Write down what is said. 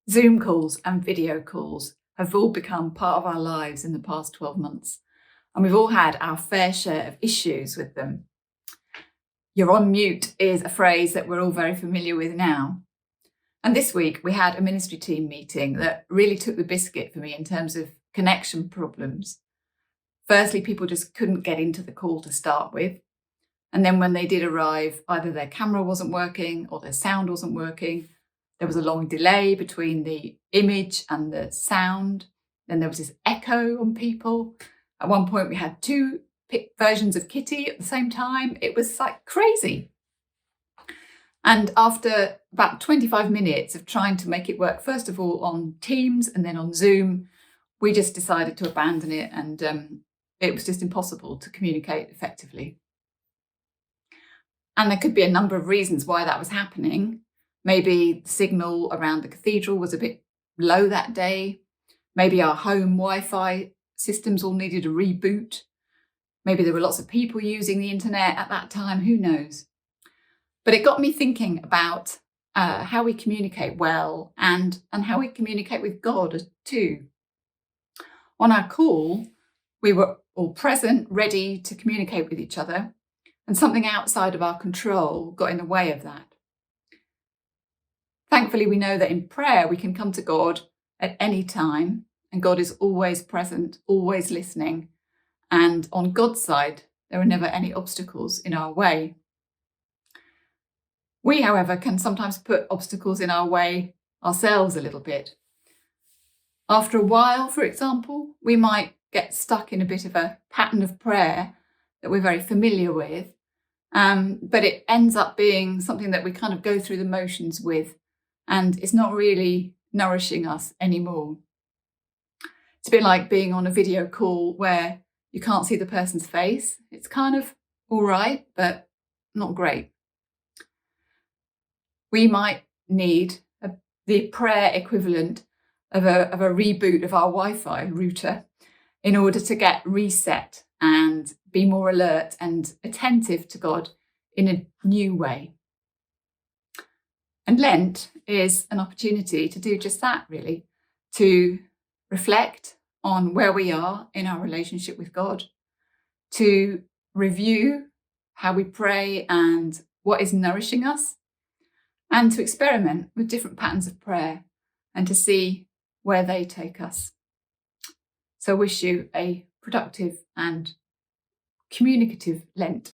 Zoom calls and video calls have all become part of our lives in the past 12 months, and we've all had our fair share of issues with them. You're on mute is a phrase that we're all very familiar with now. And this week we had a ministry team meeting that really took the biscuit for me in terms of connection problems. Firstly, people just couldn't get into the call to start with. And then when they did arrive, either their camera wasn't working or their sound wasn't working. There was a long delay between the image and the sound. Then there was this echo on people. At one point, we had two versions of Kitty at the same time. It was like crazy. And after about 25 minutes of trying to make it work, first of all on Teams and then on Zoom, we just decided to abandon it, and it was just impossible to communicate effectively. And there could be a number of reasons why that was happening. Maybe the signal around the cathedral was a bit low that day. Maybe our home Wi-Fi systems all needed a reboot. Maybe there were lots of people using the internet at that time, who knows? But it got me thinking about how we communicate well and how we communicate with God too. On our call, we were all present, ready to communicate with each other, and something outside of our control got in the way of that. Thankfully, we know that in prayer we can come to God at any time, and God is always present, always listening. And on God's side, there are never any obstacles in our way. We, however, can sometimes put obstacles in our way ourselves a little bit. After a while, for example, we might get stuck in a bit of a pattern of prayer that we're very familiar with, but it ends up being something that we kind of go through the motions with, and it's not really nourishing us anymore. It's a bit like being on a video call where you can't see the person's face. It's kind of all right, but not great. We might need the prayer equivalent of a reboot of our Wi-Fi router in order to get reset and be more alert and attentive to God in a new way. And Lent is an opportunity to do just that, really, to reflect on where we are in our relationship with God, to review how we pray and what is nourishing us, and to experiment with different patterns of prayer and to see where they take us. So I wish you a productive and communicative Lent.